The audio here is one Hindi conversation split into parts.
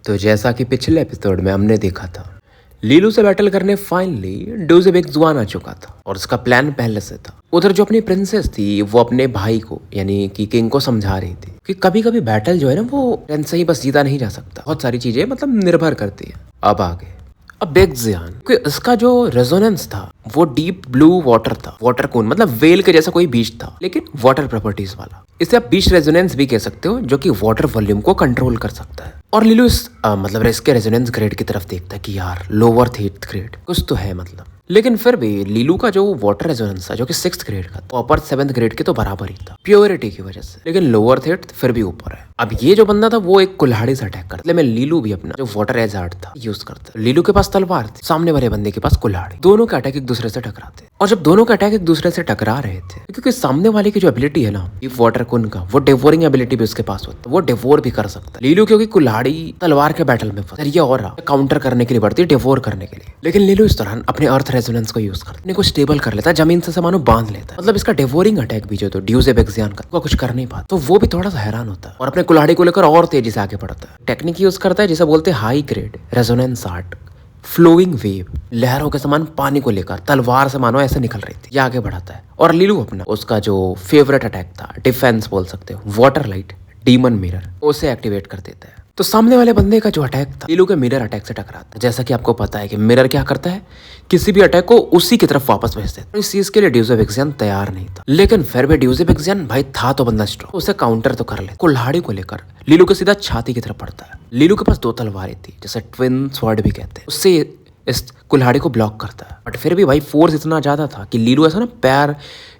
तो जैसा कि पिछले एपिसोड में हमने देखा था, लीलू से बैटल करने फाइनली ड्यूज़ेबेक्सवान आ चुका था और उसका प्लान पहले से था। उधर जो अपनी प्रिंसेस थी वो अपने भाई को यानी कि किंग को समझा रही थी कि कभी कभी बैटल जो है ना वो रन से ही बस जीता नहीं जा सकता, बहुत सारी चीजें मतलब निर्भर करती है। अब आगे बेक्सियान क्योंकि इसका जो रेजोनेंस था वो डीप ब्लू वाटर था, वाटर कून मतलब वेल के जैसा कोई बीच था लेकिन वाटर प्रॉपर्टीज वाला। इसे आप बीच रेजोनेंस भी कह सकते हो जो कि वाटर वॉल्यूम को कंट्रोल कर सकता है। और लीलू इस मतलब इसके रेजोनेंस ग्रेड की तरफ देखता है कि यार लोअर 8th ग्रेड कुछ तो है मतलब, लेकिन फिर भी लीलू का जो वाटर रेजोनेंस था जो कि 6th ग्रेड का था, अपर 7th ग्रेड के तो बराबर ही था प्योरिटी की वजह से, लेकिन लोअर 8th फिर भी ऊपर है। अब ये जो बंदा था वो एक कुल्हाड़ी से अटैक करता है, लीलू भी अपना जो वाटर एजार्ट था यूज करता है। लीलू के पास तलवार थी, सामने वाले बंदे के पास कुल्हाड़ी, दोनों का अटैक एक दूसरे से टकराते। और जब दोनों का अटैक एक दूसरे से टकरा रहे थे क्योंकि सामने वाले की जो एबिलिटी है ना वाटर कुन का, वो डिवोरिंग एबिलिटी भी उसके पास होती है, वो डिवोर भी कर सकता है। लीलू क्योंकि कुल्हाड़ी तलवार के बैटल में फंस और काउंटर करने के लिए बढ़ती है, डिवोर करने के लिए, लेकिन लीलू इस दौरान अपने अर्थ रेजोनेंस को यूज करता है, अपने को स्टेबल कर लेता है, जमीन से सामानो बांध लेता है। मतलब इसका डिवोरिंग अटैक भी जो तो ड्यूज़ेबेक्सियान का वो कुछ कर नहीं पाता, तो वो भी थोड़ा सा हैरान होता है और अपने कुल्हाड़ी को लेकर और तेजी से आगे बढ़ता है। टेक्निक यूज करता है जिसे बोलते हैं high grade resonance art, flowing wave, लहरों के समान पानी को लेकर तलवार से मानो ऐसे निकल रही थी, ये आगे बढ़ाता है। और लीलू अपना उसका जो फेवरेट अटैक था, डिफेंस बोल सकते हो, वाटर लाइट डीमन मिरर, उसे एक्टिवेट कर देता है। तो सामने वाले बंदे का जो अटैक था लीलू के मिरर अटैक से टकराता है। जैसा कि आपको पता है कि मिरर क्या करता है, किसी भी अटैक को उसी की तरफ वापस भेज देता है। इस चीज के लिए ड्यूज़ेबेक्सियान तैयार नहीं था, लेकिन फिर भी ड्यूज़ेबेक्सियान भाई था तो बंदा स्ट्रॉन्ग, उसे काउंटर तो कर ले। कुल्हाड़ी को लेकर लीलू के सीधा छाती की तरफ पड़ता है। लीलू के पास 2 तलवारें थी जिसे ट्विन स्वॉर्ड भी कहते हैं, उससे इस कुल्हाड़ी को ब्लॉक करता है। बट फिर भी भाई फोर्स इतना ज्यादा था कि लीलू ऐसा ना पैर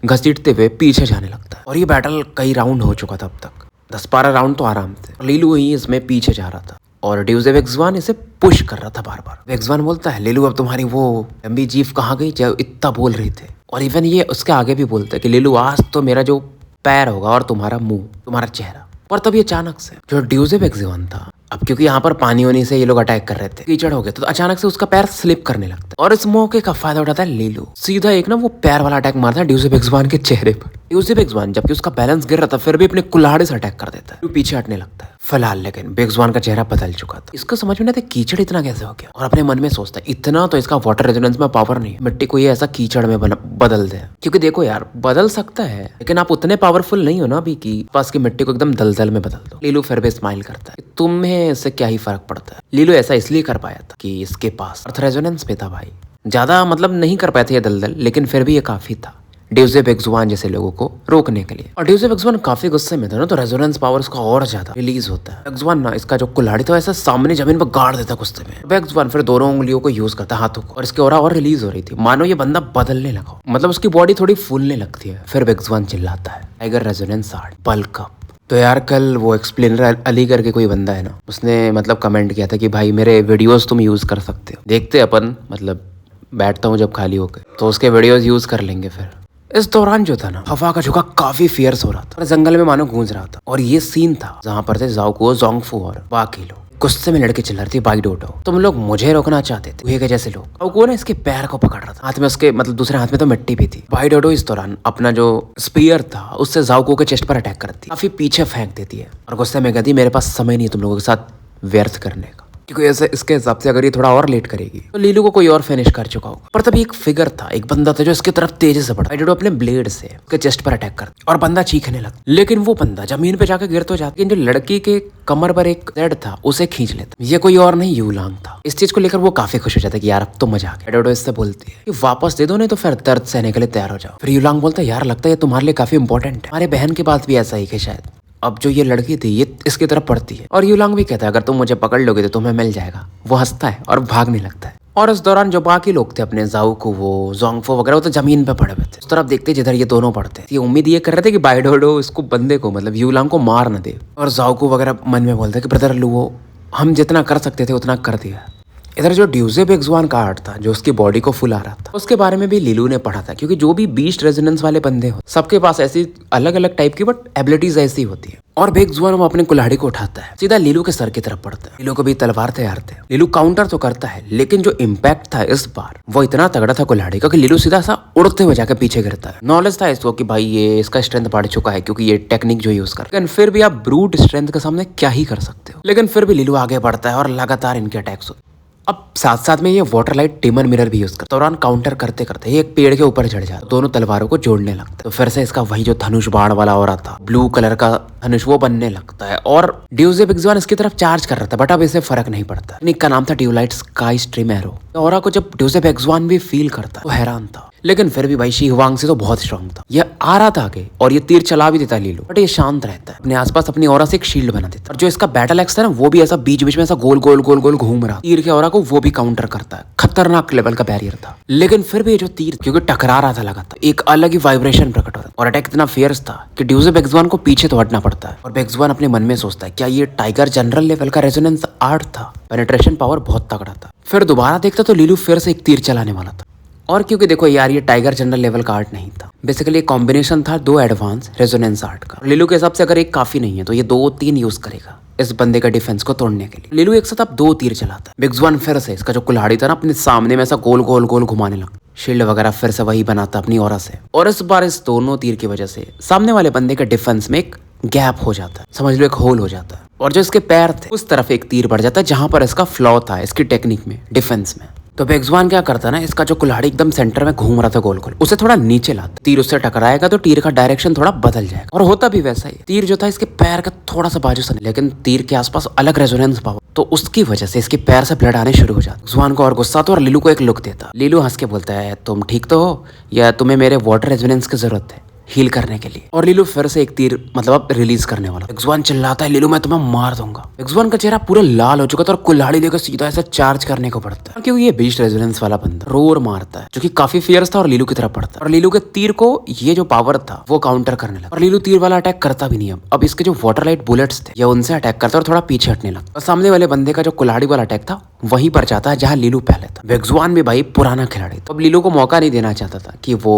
घसीटते हुए पीछे जाने लगता है। और ये बैटल कई राउंड हो चुका था, अब तक 10-12 राउंड तो आराम थे। लीलू ही इसमें पीछे जा रहा था और ड्यूज़ेबेक्सवान इसे पुश कर रहा था बार बार। वेक्सवान बोलता है लीलू अब तुम्हारी वो लंबी जीभ कहाँ गई जो इतना बोल रही थे। और इवन ये उसके आगे भी बोलता है कि लीलू आज तो मेरा जो पैर होगा और तुम्हारा मुंह, तुम्हारा चेहरा। और तभी अचानक से जो ड्यूज़ेबेक्सवान था, अब क्योंकि यहाँ पर पानी होने से ये लोग अटैक कर रहे थे, कीचड़ हो गए, तो अचानक से उसका पैर स्लिप करने लगता है और इस मौके का फायदा उठाता है लीलू, सीधा एक ना वो पैर वाला अटैक मारता है ड्यूज़ेबेक्सवान के चेहरे पर। ड्यूज़ेबेक्सवान जबकि उसका बैलेंस गिर रहा था फिर भी अपने कुल्हाड़ी से अटैक कर देता है, पीछे हटने लगता है। फिलहाल लेकिन बेक्सवान का चेहरा बदल चुका था, इसको समझ में नहीं आता कीचड़ इतना कैसे हो गया, और अपने मन में सोचता है इतना तो इसका वाटर रेजोनेंस में पावर नहीं, मिट्टी को ये ऐसा कीचड़ में बदल दे। क्योंकि देखो यार बदल सकता है लेकिन आप उतने पावरफुल नहीं हो ना अभी कि पास की मिट्टी को एकदम दलदल में बदल दो। लीलू फिर भी स्माइल करता है, तुम्हें इससे क्या ही फर्क पड़ता है। लीलू ऐसा इसलिए कर पाया था कि इसके पास अर्थ रेजोनेंस भी था भाई, ज्यादा मतलब नहीं कर पाए थे ये दलदल, लेकिन फिर भी ये काफी था ड्यूज़ेबेक्सवान जैसे लोगों को रोकने के लिए। और ड्यूज़ेबेक्सवान काफी गुस्से में था ना, तो रेजोनेंस पावर इसका और ज्यादा रिलीज होता है। बेक्सवान ना इसका जो कुल्हाड़ी था ऐसा सामने जमीन पर गाड़ देता गुस्से में। बेक्सवान फिर दोनों उंगलियों को यूज करता, हाथों को, और इसकी ऑरा और रिलीज हो रही थी, मानो ये बंदा बदलने लगा, मतलब उसकी बॉडी थोड़ी फूलने लगती है। फिर बेक्सवान चिल्लाता है tiger resonance art bulk up. तो यार कल वो एक्सप्लेनर अली करके कोई बंदा है ना, उसने मतलब कमेंट किया था कि भाई मेरे वीडियोस तुम यूज कर सकते हो, देखते अपन मतलब बैठता हूँ जब खाली होकर तो उसके वीडियोस यूज कर लेंगे। फिर इस दौरान जो था ना हवा का झोंका काफी फियर्स हो रहा था और जंगल में मानो गूंज रहा था। और ये सीन था जहाँ पर थे जाओको, जोंगफू और बाकी लोग गुस्से में लड़के चिल्ला रहे थे, बाई डोटो तुम लोग मुझे रोकना चाहते थे, हुए के जैसे लोग। और वो ना इसके पैर को पकड़ रहा था, हाथ में उसके मतलब दूसरे हाथ में तो मिट्टी भी थी। बाई डोटो इस दौरान अपना जो स्पीयर था उससे जाओको के चेस्ट पर अटैक करती, काफी पीछे फेंक देती है और गुस्से में कहती मेरे पास समय नहीं तुम लोगों के साथ व्यर्थ करने का, क्योंकि ऐसे इसके हिसाब से अगर ये थोड़ा और लेट करेगी तो लीलू को कोई और फिनिश कर चुका होगा। पर तभी एक फिगर था, एक बंदा था जो इसकी तरफ तेजी से बढ़ा, डोडो अपने ब्लेड से उसके चेस्ट पर अटैक कर और बंदा चीखने लगा, लेकिन वो बंदा जमीन पे जाकर गिर तो जाता, लेकिन जो लड़की के कमर पर एक जेड था उसे खींच लेता। ये कोई और नहीं यूलांग था। इस चीज को लेकर वो काफी खुश हो जाता है कि यार अब तो मजा आ गया। डोडो इससे बोलती है कि वापस दे दो नहीं तो फिर दर्द सहने के लिए तैयार हो जाओ। फिर यूलांग बोलता है यार लगता है तुम्हारे लिए काफी इंपॉर्टेंट है, हमारे बहन के पास भी ऐसा ही है शायद। अब जो ये लड़की थी ये इसकी तरफ पड़ती है और यूलांग भी कहता है अगर तुम मुझे पकड़ लोगे तो तुम्हें मिल जाएगा। वो हंसता है और भागने लगता है। और इस दौरान जो बाकी लोग थे अपने जाओको, वो जोंगफो वगैरह, वो तो जमीन पे पड़े हुए थे। उस तरफ देखते जिधर ये दोनों पड़ते, ये उम्मीद ये कर रहे थे कि बाइडोडो इसको बंदे को मतलब यूलांग को मार न दे। और जाओको वगैरह मन में बोलते कि ब्रदर लुओ हम जितना कर सकते थे उतना कर दिया। इधर जो ड्यूज़ेबेक्सवान का आर्ट था जो उसकी बॉडी को फुला रहा था, उसके बारे में भी लीलू ने पढ़ा था, क्योंकि जो भी बीस्ट रेजोनेंस वाले बंदे हो सबके पास ऐसी अलग अलग टाइप की बट एबिलिटीज ऐसी होती है। और बेगजुआन वो अपने कुल्हाड़ी को उठाता है, सीधा लीलू के सर की तरफ पड़ता है। लीलू को भी तलवार तैयार थे। लीलू काउंटर तो करता है, लेकिन जो इम्पैक्ट था इस बार वो इतना तगड़ा था कुल्हाड़ी का कि लीलू सीधा सा उड़ते हुए जाकर पीछे गिरता है। नॉलेज था इसको कि भाई ये इसका स्ट्रेंथ बढ़ चुका है क्योंकि ये टेक्निक जो यूज कर, लेकिन फिर भी आप ब्रूट स्ट्रेंथ के सामने क्या ही कर सकते हो। लेकिन फिर भी लीलू आगे बढ़ता है और लगातार इनके अटैक्स होते। अब साथ साथ में ये वाटर लाइट डिमन मिरर भी यूज करता है। दौरान काउंटर करते करते ये एक पेड़ के ऊपर चढ़ जाता है, दोनों तलवारों को जोड़ने लगता है। तो फिर से इसका वही जो धनुष बाण वाला हो रहा था, ब्लू कलर का धनुष, वो बनने लगता है और ड्यूजे बिग्जवान इसकी तरफ चार्ज कर रहा था, बट अब इसे फर्क नहीं पड़ता। का नाम था ड्यूलाइट स्काई स्ट्रीम एरो। ऑरा को जब ड्यूजे बिग्जवान भी फील करता तो हैरान था, लेकिन फिर भी भाई शी हुआंग से तो बहुत स्ट्रांग था। ये आ रहा था आगे और ये तीर चला भी देता लीलू, बट ये शांत रहता है, अपने आसपास अपनी ऑरा से एक शील्ड बना देता है। और जो इसका बैटल एक्स था ना, वो भी ऐसा बीच बीच में ऐसा गोल गोल गोल गोल घूम रहा, तीर के ऑरा को वो भी काउंटर करता है। खतरनाक लेवल का बैरियर था, लेकिन फिर भी ये जो तीर क्योंकि टकरा रहा था लगातार, एक अलग ही वाइब्रेशन प्रकट हो रहा और अटैक इतना फियर्स था कि ड्यूजे बेग्जवान को पीछे तो हटना पड़ता है। और बेग्जवान अपने मन में सोचता है क्या ये टाइगर जनरल लेवल का रेजोनेंस आर्ट था। पेनिट्रेशन पावर बहुत तगड़ा था। फिर दोबारा देखता तो लीलू फिर से एक तीर चलाने वाला था। और क्योंकि देखो यार, ये टाइगर जनरल लेवल का आर्ट नहीं था, बेसिकली एक कॉम्बिनेशन था दो एडवांस रेजोनेंस आर्ट का। लीलू के हिसाब से अगर एक काफी नहीं है तो ये 2-3 यूज करेगा इस बंदे का डिफेंस को तोड़ने के लिए। लीलू एक साथ अब 2 तीर चलाता है। बिग्जवान फिर से इसका जो कुल्हाड़ी था ना, अपने सामने में ऐसा गोल गोल गोल घुमाने लगा, शील्ड वगैरह फिर से वही बनाता अपनी ऑरा से। और इस बार इस दोनों तीर की वजह से सामने वाले बंदे के डिफेंस में एक गैप हो जाता है, समझ लो एक होल हो जाता है। और जो इसके पैर थे उस तरफ एक तीर बढ़ जाता है जहां पर इसका फ्लॉ था इसकी टेक्निक में, डिफेंस में। तो बेग्जवान क्या करता ना, इसका जो कुल्हाड़ी एकदम सेंटर में घूम रहा था गोल गोल, उसे थोड़ा नीचे लाता। तीर उससे टकराएगा तो तीर का डायरेक्शन थोड़ा बदल जाएगा, और होता भी वैसा ही। तीर जो था इसके पैर का थोड़ा सा बाजू से, लेकिन तीर के आसपास अलग रेजोनेंस पावर, तो उसकी वजह से इसके पैर से ब्लड आने शुरू हो जाता। बेग्जवान को और गुस्सा आता और लीलू को एक लुक देता। लीलू हंस के बोलता है, तुम ठीक तो हो या तुम्हें मेरे वाटर रेजोनेंस की जरूरत है हील करने के लिए। और लीलू फिर से एक तीर मतलब रिलीज करने वाला। बेग्जवान चिल्लाता है, लीलू मैं तुम्हें मार दूंगा। बेग्जवान का चेहरा पूरा लाल हो चुका था और कुल्हाड़ी लेकर सीधा ऐसा चार्ज करने को पड़ता है, क्योंकि ये बीस्ट रेजोनेंस वाला बंदा रोर मारता है जो कि काफी फियर्स था और लीलू की तरफ पड़ता है। और लीलू के तीर को ये जो पावर था वो काउंटर करने लगा। और लीलू तीर वाला अटैक करता भी नहीं। अब इसके जो वाटर लाइट बुलेट्स थे ये उनसे अटैक करता और थोड़ा पीछे हटने लगता। और सामने वाले बंदे का जो कुल्हाड़ी वाला अटैक था वहीं पर जाता है जहां लीलू पहले था। बेग्जवान भी भाई पुराना खिलाड़ी था, अब लीलू को मौका नहीं देना चाहता था कि वो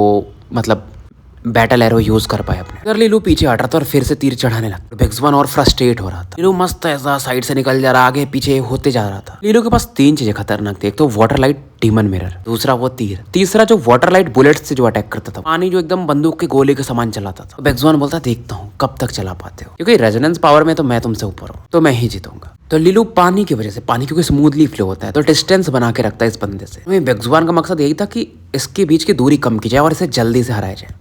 मतलब बैटल एरो यूज कर पाए अपने। अगर लीलू पीछे हट रहा था और फिर से तीर चढ़ाने लगा। बेग्जवान और फ्रस्ट्रेट हो रहा था। लीलू मस्त ऐसा साइड से निकल जा रहा, आगे पीछे होते जा रहा था। लीलू के पास 3 चीजें खतरनाक थी, एक तो वाटर लाइट डिमन मिरर, दूसरा वो तीर, तीसरा जो वाटर लाइट बुलेट से जो अटैक करता था, पानी जो एकदम बंदूक के गोले के समान चलाता था। बेग्जवान बोलता देखता हूँ कब तक चला पाते हो, क्योंकि रेजोनेंस पावर में तो मैं तुमसे ऊपर हूँ, तो मैं ही जीतूंगा। तो लीलू पानी की वजह से, पानी क्योंकि स्मूथली फ्लो होता है तो डिस्टेंस बना के रखता है इस बंदे से। बेग्जवान का मकसद यही था कि इसके बीच की दूरी कम की जाए और इसे जल्दी से हराया जाए।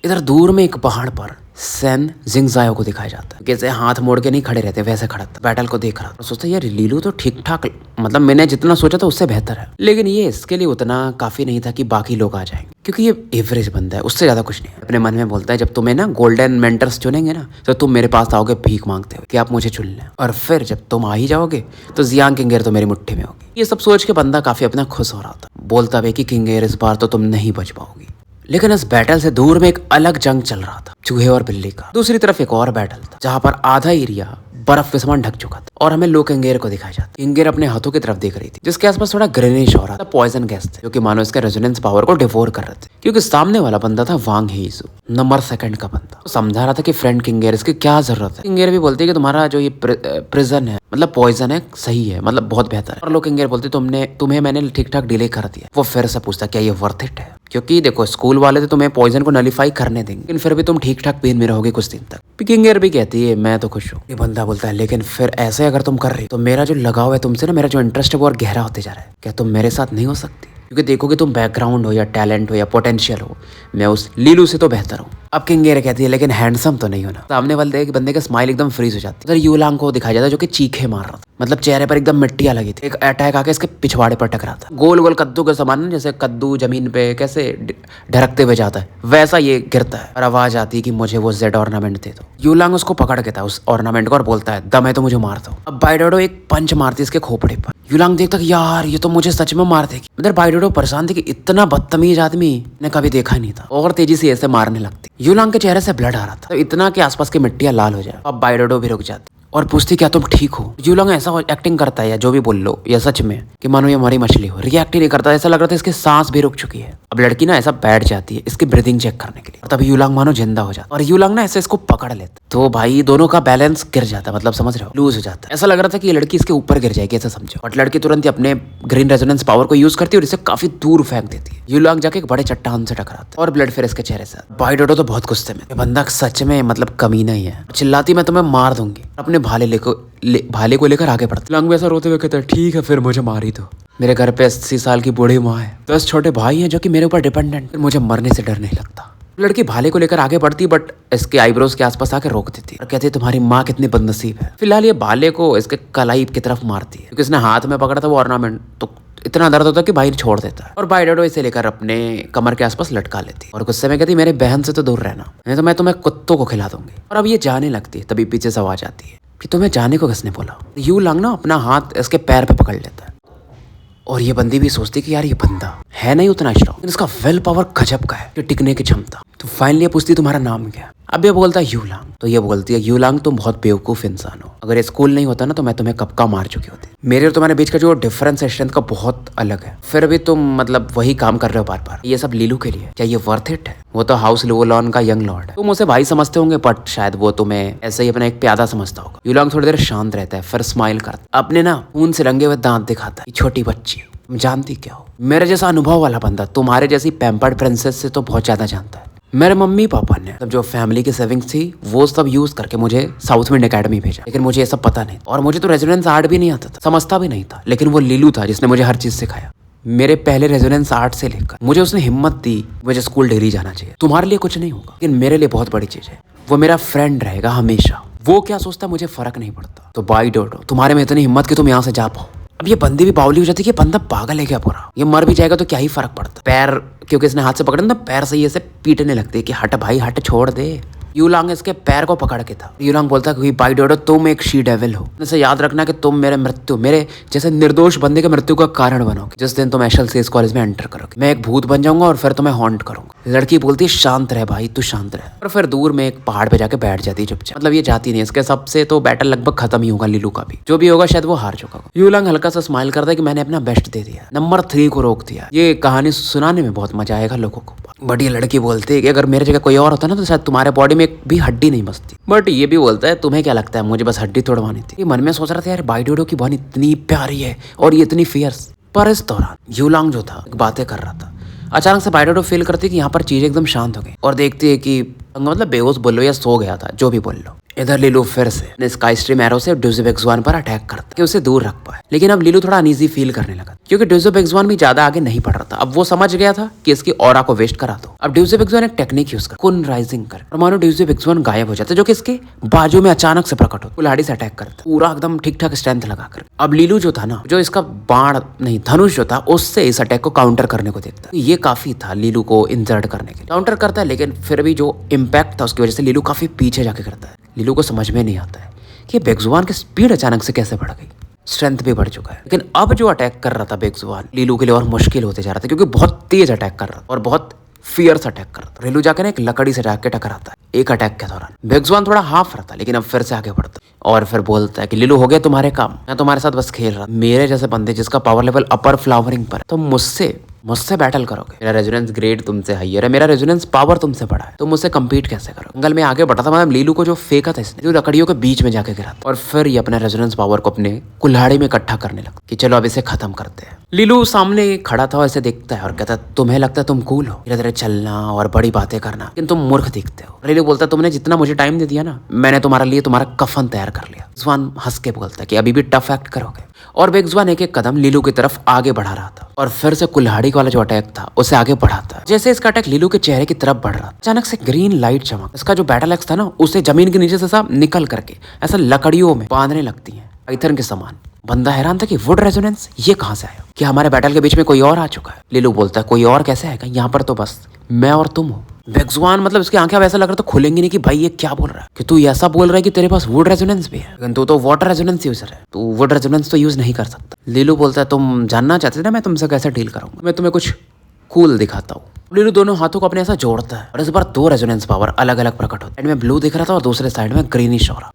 इधर दूर में एक पहाड़ पर सैन जिंगजायो को दिखाया जाता है, कैसे हाथ मोड़ के नहीं खड़े रहते वैसे खड़ा था, बैटल को देख रहा था। सोचता यार लीलू तो ठीक ठाक, मतलब मैंने जितना सोचा था उससे बेहतर है, लेकिन ये इसके लिए उतना काफी नहीं था कि बाकी लोग आ जाएंगे, क्योंकि ये एवरेज बंदा है, उससे ज्यादा कुछ नहीं है। अपने मन में बोलता है जब तुम्हें ना गोल्डन मेंटर्स चुनेंगे ना तो तुम मेरे पास आओगे भीख मांगते हुए कि आप मुझे चुन लें, और फिर जब तुम आ ही जाओगे तो जियांग किंगेर तो मेरी मुट्ठी में होगी। ये सब सोच के बंदा काफी अपना खुश हो रहा था, बोलता है कि किंगेर इस बार तो तुम नहीं बच पाओगी। लेकिन इस बैटल से दूर में एक अलग जंग चल रहा था, चूहे और बिल्ली का। दूसरी तरफ एक और बैटल था जहां पर आधा एरिया बर्फ के समान ढक चुका था, और हमें लो किंगेर को दिखाया जाता। किंगेर अपने हाथों की तरफ देख रही थी, जिसके आसपास थोड़ा ग्रेनिश हो रहा था। पॉइजन गैस थे जो कि मानो इसके रेजोनेंस पावर को डिवोर कर रहे थे, क्योंकि सामने वाला बंदा था वांग हेइजू, नंबर 2 का बंदा। तो समझा रहा था कि फ्रेंड किंगेर इसकी क्या जरूरत है। किंगेर भी बोलती है कि तुम्हारा जो ये प्रिजन है मतलब पॉइजन है सही है, मतलब बहुत बेहतर है। और लो किंगेर बोलते तुम्हें मैंने ठीक ठाक डिले कर दिया। वो फिर से पूछता क्या ये वर्थ इट है, क्योंकि देखो स्कूल वाले तो तुम्हें पॉइजन को नलीफाई करने देंगे, लेकिन फिर भी तुम ठीक ठाक पेन में रहोगे कुछ दिन तक। किंगेर भी कहती है मैं तो खुश हूँ। ये बंदा बोलता है लेकिन फिर ऐसे अगर तुम कर रही तो मेरा जो लगाव है तुमसे ना, मेरा जो इंटरेस्ट है वो और गहरा होते जा रहा है। क्या तुम मेरे साथ नहीं हो सकती? क्योंकि देखोगे तुम बैकग्राउंड हो या टैलेंट हो या पोटेंशियल हो, मैं उस लीलू से तो बेहतर हूँ। अब किंगेर कहती है लेकिन हैंडसम तो नहीं हो ना। सामने वाले बंदे का स्माइल एकदम फ्रीज हो जाती है। उधर यूलांग को दिखाया जाता है जो कि चीखे मार रहा था, मतलब चेहरे पर एकदम मिट्टियां लगी थी। एक अटैक आके इसके पिछवाड़े पर टकरा था, गोल गोल कद्दू के समान, जैसे कद्दू जमीन पे कैसे ढरकते हुए जाता है वैसा ये गिरता है, और आवाज आती है कि मुझे वो जेड ऑर्नामेंट दे दो। यूलांग उसको पकड़ के था उस ऑर्नामेंट को और बोलता है दम है तो मुझे मार दो। अब बाइडोडो एक पंच मारती है इसके खोपड़े पर। यूलांग देखता कि यार ये तो मुझे सच में मार देगी। उधर बाइडोडो परेशान थी कि इतना बदतमीज आदमी ने कभी देखा नहीं था, और तेजी से ऐसे मारने लगती। यूलांग के चेहरे से ब्लड आ रहा था, तो इतना के आसपास की मिट्टियां लाल हो जाए। अब बाइडोडो भी रुक जाती और पूछती क्या तुम ठीक हो। यूलांग ऐसा एक्टिंग करता है या जो भी बोल लो या सच में कि मानो ये मरी मछली हो, रिएक्ट ही नहीं करता। ऐसा लग रहा था इसकी सांस भी रुक चुकी है। अब लड़की ना ऐसा बैठ जाती है इसकी ब्रीदिंग चेक करने के लिए, और तभी यूलांग मानो जिंदा हो जाता है और यूलांग ना ऐसे इसको पकड़ लेता। तो भाई दोनों का बैलेंस गिर जाता, मतलब समझ रहे हो, लूज हो जाता है। ऐसा लग रहा था कि ये लड़की इसके ऊपर गिर जाएगी, ऐसा समझो। और लड़की तुरंत ही अपने ग्रीन रेजोनेंस पावर को यूज करती है और इसे काफी दूर फेंक देती है। यूलांग जाके एक बड़े चट्टान से टकराता है और ब्लड फिर इसके चेहरे से। बाई डोडो तो बहुत गुस्से में, ये बंदा सच में मतलब कमीना ही है। चिल्लाती मैं तुम्हें मार दूंगी, अपने भाले को लेकर आगे बढ़ता। लंग ऐसा रोते हुए कहता है ठीक है फिर मुझे मारी दो, मेरे घर पे 80 साल की बूढ़ी माँ है, 10 छोटे भाई हैं जो कि मेरे ऊपर डिपेंडेंट, मुझे मरने से डर नहीं लगता। लड़की भाले को लेकर आगे बढ़ती बट इसके आईब्रोज के आसपास आके रोक देती और कहती है तुम्हारी माँ कितनी बदनसीब है। फिलहाल ये भाले को इसके कलाई की तरफ मारती है क्योंकि इसने हाथ में पकड़ा था वो ऑर्नामेंट, तो इतना दर्द होता है कि भाई छोड़ देता है और बाई डोडो इसे लेकर अपने कमर के आसपास लटका लेती और गुस्से में कहती मेरे बहन से तो दूर रहना, नहीं तो मैं तुम्हें कुत्तों को खिला दूंगी। और अब ये जाने लगती है तभी पीछे से आवाज आती है कि तुम्हें जाने को किसने बोला। यूलांग ना अपना हाथ इसके पैर पे पकड़ लेता है और ये बंदी भी सोचती कि यार ये बंदा है नहीं उतना स्ट्रॉन्ग, लेकिन इसका विल पावर गजब का है, ये टिकने की क्षमता। तो फाइनली ये पूछती तुम्हारा नाम क्या। अब ये बोलता है यूलांग, तो ये बोलती है यूलांग तुम बहुत बेवकूफ इंसान हो, अगर ये स्कूल नहीं होता ना तो मैं तुम्हें कब का मार चुकी होती। मेरे और तुम्हारे बीच का जो डिफरेंस है स्ट्रेंथ का बहुत अलग है, फिर भी तुम मतलब वही काम कर रहे हो बार बार। ये सब लीलू के लिए, क्या ये वर्थ इट है। वो तो हाउस लुवोलॉन का यंग लॉर्ड है, तुम उसे भाई समझते होंगे बट शायद वो तुम्हें ऐसे ही अपना एक प्यादा समझता होगा। यूलांग थोड़ी देर शांत रहता है फिर स्माइल करता, अपने ना खून से रंगे हुए दांत दिखाता है। छोटी बच्ची तुम जानती क्या हो, मेरे जैसा अनुभव वाला बंदा तुम्हारे जैसी पैम्पर्ड प्रिंसेस से तो बहुत ज्यादा जानता है। मेरे मम्मी पापा ने तब जो फैमिली की सेविंग्स थी वो सब यूज करके मुझे साउथ विंड एकेडमी भेजा, लेकिन मुझे ये सब पता नहीं और मुझे तो रेजोनेंस आर्ट भी नहीं आता था, समझता भी नहीं था। लेकिन वो लीलू था जिसने मुझे हर चीज सिखाया। मेरे पहले रेजोनेंस आर्ट से लेकर मुझे उसने हिम्मत दी मुझे स्कूल डेली जाना चाहिए। तुम्हारे लिए कुछ नहीं होगा लेकिन मेरे लिए बहुत बड़ी चीज है, वो मेरा फ्रेंड रहेगा हमेशा। वो क्या सोचता है मुझे फर्क नहीं पड़ता। तो बाई डोडो तुम्हारे में इतनी हिम्मत कि तुम यहाँ से जा पाओ। अब ये बंदी भी बावली हो जाती है कि बंदा पागल है क्या पूरा, ये मर भी जाएगा तो क्या ही फर्क पड़ता। पैर क्योंकि इसने हाथ से पकड़ा ना, पैर से ही ऐसे पीटने लगती है कि हट भाई हट छोड़ दे। यूलांग इसके पैर को पकड़ के था। यूलांग बोलता है कि बाई डोडो तुम एक शी डेविल हो, इसे याद रखना कि तुम मेरे जैसे निर्दोष बंदे के मृत्यु का कारण बनोगे। जिस दिन तुम एशल सेज कॉलेज में एंटर करोगे मैं एक भूत बन जाऊंगा और फिर तुम्हें हॉन्ट करूंगा। लड़की बोलती है शांत रहे भाई तू शांत रहे, और फिर दूर में एक पहाड़ पे जाके बैठ जाती है चुपचाप। मतलब ये जाती नहीं, इसके सबसे तो बैटल लगभग खत्म ही होगा। लीलू का भी जो भी होगा शायद वो हार चुका होगा। यूलांग हल्का सा स्माइल करता है कि मैंने अपना बेस्ट दे दिया, नंबर 3 को रोक दिया। ये कहानी सुनाने में बहुत मजा आएगा लोगों को। बट ये लड़की बोलती है कि अगर मेरे जगह कोई और होता ना तो शायद तुम्हारे बॉडी में एक भी हड्डी नहीं बचती। बट ये भी बोलता है तुम्हें क्या लगता है मुझे बस हड्डी तोड़वानी थी। ये मन में सोच रहा था यार बाई डोडो की बहन इतनी प्यारी है और ये इतनी फियर्स। पर इस दौरान यूलांग जो था बातें कर रहा था, अचानक से बाई डोडो फील करती है कि यहाँ पर चीजें एकदम शांत हो गई और देखती है कि मतलब बेहोश बोल लो या सो गया था जो भी बोल लो। इधर लीलू फिर से स्काई स्ट्रीम एरो से ड्यूज़ेबेक्सवान पर अटैक करता कि उसे दूर रख पाए। लेकिन अब लीलू थोड़ा अनईजी फील करने लगा क्योंकि ड्यूज़ेबेक्सवान भी ज्यादा आगे नहीं बढ़ रहा था। अब वो समझ गया था कि इसकी ऑरा को वेस्ट करा दो। अब ड्यूज़ेबेक्सवान एक टेक्निक यूज कर कुन राइजिंग कर और मानो ड्यूज़ेबेक्सवान गायब हो जाता है जो कि इसके बाजू में अचानक से प्रकट हो, कुल्हाड़ी से अटैक करता पूरा एकदम ठीक ठाक स्ट्रेंथ लगाकर। अब लीलू जो था ना, जो इसका बाण नहीं धनुष जो था उससे इस अटैक को काउंटर करने को देखता। ये काफी था लीलू को इंजर्ड करने के लिए। काउंटर करता है लेकिन फिर भी जो इम्पैक्ट था उसकी वजह से लीलू काफी पीछे जाके करता है। लीलू को समझ में नहीं आता है कि बेक्सुआन की स्पीड अचानक से कैसे बढ़ गई, स्ट्रेंथ भी बढ़ चुका है। लेकिन अब जो अटैक कर रहा था बेक्सुआन लीलू के लिए और मुश्किल होते जा रहा था क्योंकि बहुत तेज अटैक कर रहा था और बहुत फियर्स अटैक कर रहा था। लीलू जाकर ना एक लकड़ी से जाके टकराता है एक अटैक के दौरान। बेक्सुआन थोड़ा हाफ रहता लेकिन अब फिर से आगे बढ़ता और फिर बोलता है कि लीलू हो गया तुम्हारे काम, मैं तुम्हारे साथ बस खेल रहा। मेरे जैसे बंदे जिसका पावर लेवल अपर फ्लावरिंग पर, तो मुझसे बैटल करोगे। मेरा रेजोनेंस ग्रेड तुमसे हाइयर है, मेरा रेजोनेंस पावर तुमसे बड़ा है, तुम मुझसे कम्पीट कैसे करो। जंगल में आगे बढ़ा था मतलब लीलू को जो फेंका था इसने, जो लकड़ियों के बीच में जाके गिरा था और फिर ये अपने रेजोनेंस पावर को अपने कुल्हाड़ी में इकट्ठा करने लगा कि चलो अब इसे खत्म करते हैं। लीलू सामने खड़ा था और इसे देखता है और कहता है तुम्हें लगता है तुम कूल हो, धीरे धीरे चलना और बड़ी बातें करना, लेकिन तुम मूर्ख दिखते हो। लीलू बोलता है तुमने जितना मुझे टाइम दे दिया ना, मैंने तुम्हारे लिए तुम्हारा कफन तैयार कर लिया। बेक्सुआन हंस के बोलता है कि अभी भी टफ एक्ट करोगे। और बेक्सुआन एक एक कदम लीलू की तरफ आगे बढ़ा रहा था और फिर से कुल्हाड़ी वाला जो अटैक था उसे आगे बढ़ाता। जैसे इसका अटैक लीलू के चेहरे की तरफ बढ़ रहा, अचानक से ग्रीन लाइट चमक इसका जो बैटल एक्स था ना उसे जमीन के नीचे से सब निकल करके ऐसा लकड़ियों में बांधने लगती है पाइथन के समान। बंदा हैरान था कि वुड रेजोनेंस ये कहां से आया, कि हमारे बैटल के बीच में कोई और आ चुका है। लीलू बोलता है कोई और कैसे आएगा, यहाँ पर तो बस मैं और तुम हो। बेक्सुआन मतलब इसकी आंखें वैसा लग रहा था खुलेंगी नहीं कि भाई ये क्या बोल रहा है, कि तू ऐसा बोल रहा है कि तेरे पास वुड रेजोनेंस भी है, लेकिन तू तो वाटर रेजोनेंस यूजर है, तू वुड रेजोनेंस तो यूज नहीं कर सकता। लीलू बोलता है तुम जानना चाहते थे ना मैं तुमसे कैसे डील करूंगा, मैं तुम्हें कुछ कूल दिखाता हूँ। लीलू दोनों हाथों को अपने ऐसा जोड़ता है और इस बार 2 रेजोनेंस पावर अलग अलग प्रकट होते हैं। साइड में ब्लू दिख रहा था और दूसरे साइड में ग्रीनिश हो रहा।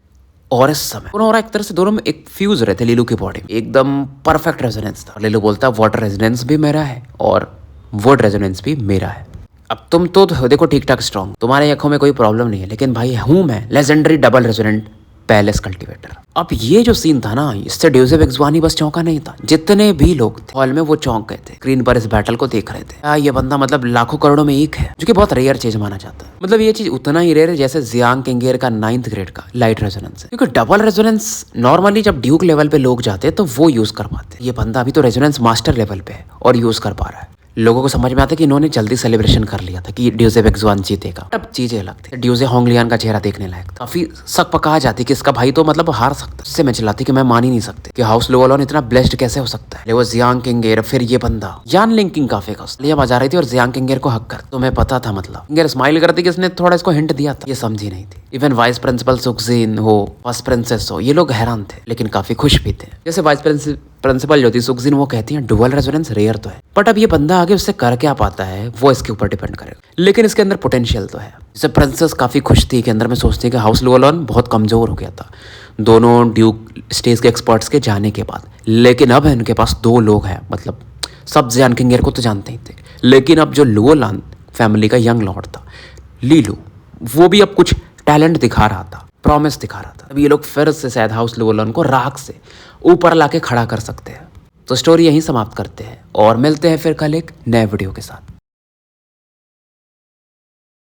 और इस समय दोनों और एक तरह से दोनों में एक फ्यूज रहे थे लीलू की बॉडी में, एकदम परफेक्ट रेजोनेंस था। लीलू बोलता वाटर रेजोनेंस भी मेरा है और वर्ड रेजोनेंस भी मेरा है। अब तुम तो देखो ठीक ठाक स्ट्रॉन्ग, तुम्हारे आंखों में कोई प्रॉब्लम नहीं है, लेकिन भाई हूं मैं legendary double resonant palace cultivator. अब ये जो सीन था ना, इससे ड्यूसेफ एक्सवानी बस चौंका नहीं था, जितने भी लोग थे हॉल में वो चौंक गए थे, स्क्रीन पर इस बैटल को देख रहे थे। ये बंदा मतलब लाखों करोड़ों में एक है, जो कि बहुत रेयर चीज माना जाता है। मतलब ये चीज उतना ही रेयर है जैसे जियांग किंगेर का 9th ग्रेड का लाइट रेजोनेंस है, क्योंकि डबल रेजोनेंस नॉर्मली जब ड्यूक लेवल पे लोग जाते हैं तो वो यूज कर पाते। ये बंदा अभी तो रेजोनेंस मास्टर लेवल पे है और यूज कर पा रहा है। लोगों को समझ में आता है कि इन्होंने जल्दी सेलिब्रेशन कर लिया था कि ड्यूजेफ एक्सवान जीतेगा। अब चीजें अलग थी, ड्यूजे होंगलियान का चेहरा देखने लायक था। काफी शक पका जाती कि इसका भाई तो मतलब हार सकता। इससे मैं चिल्लाती कि मैं मान ही नहीं सकती कि हाउस लोअलॉन इतना ब्लेस्ड कैसे हो सकता है। वो जियांग किंगेर, फिर ये बंदा यान लिंकिंग काफी लिया बजा रही थी और जियांग किंगेर को हक कर। तुम्हें पता था मतलब किंगेर स्माइल करती कि इसने थोड़ा इसको हिंट दिया था, ये समझी नहीं थी। इवन वाइस प्रिंसिपल सुक्जीन हो, फर्स्ट प्रिंसेस हो, ये लोग हैरान थे लेकिन काफी खुश भी थे। जैसे वाइस प्रिंसिपल जो थी सुक्जीन, वो कहती है डुअल रेजोनेंस रेयर तो है, बट अब ये बंदा आगे उससे कर क्या पाता है वो इसके ऊपर डिपेंड करेगा, लेकिन इसके अंदर पोटेंशियल तो है। जैसे प्रिंसेस काफी खुश थी कि अंदर में सोचती है कि हाउस लोअलॉन बहुत कमजोर हो गया था दोनों ड्यूक स्टेज के एक्सपर्ट्स के जाने के बाद, लेकिन अब इनके पास 2 लोग हैं। मतलब सब जियांग किंगेर को तो जानते ही थे, लेकिन अब जो लोअलॉन फैमिली का यंग लॉर्ड था लीलू, वो भी अब कुछ टैलेंट दिखा रहा था, प्रॉमिस दिखा रहा था। अब ये लोग फिर से शायद हाउस लोअलॉन को राख से ऊपर लाके खड़ा कर सकते हैं। तो स्टोरी यहीं समाप्त करते हैं और मिलते हैं फिर कल एक नए वीडियो के साथ।